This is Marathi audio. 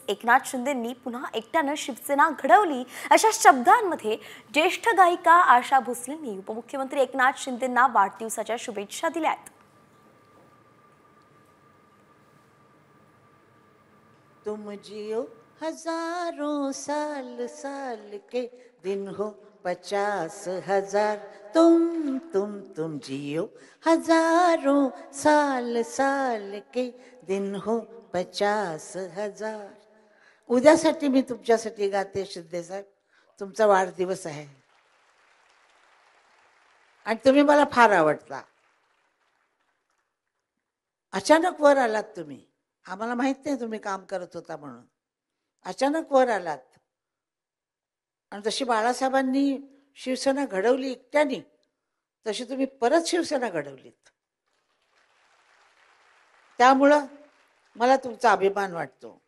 एकनाथ शिंदेंनी पुन्हा एकट्यानं शिवसेना घडवली अशा शब्दांमध्ये ज्येष्ठ गायिका आशा भोसलेंनी उपमुख्यमंत्री एकनाथ शिंदेंना वाढदिवसाच्या शुभेच्छा दिल्यात। तुम जियो हजारों साल साल के दिन हो 50,000। तुम जियो हजारों साल साल के दिन हो 50,000। उद्यासाठी मी तुमच्यासाठी गाते शिंदे साहेब, तुमचा वाढदिवस आहे आणि तुम्ही मला फार आवडता। अचानक वर आलात तुम्ही, आम्हाला माहित नाही तुम्ही काम करत होता म्हणून, अचानक वर आलात आणि जशी बाळासाहेबांनी शिवसेना घडवली एकट्याने, तशी तुम्ही परत शिवसेना घडवलीत। त्यामुळं मला तुमचा अभिमान वाटतो।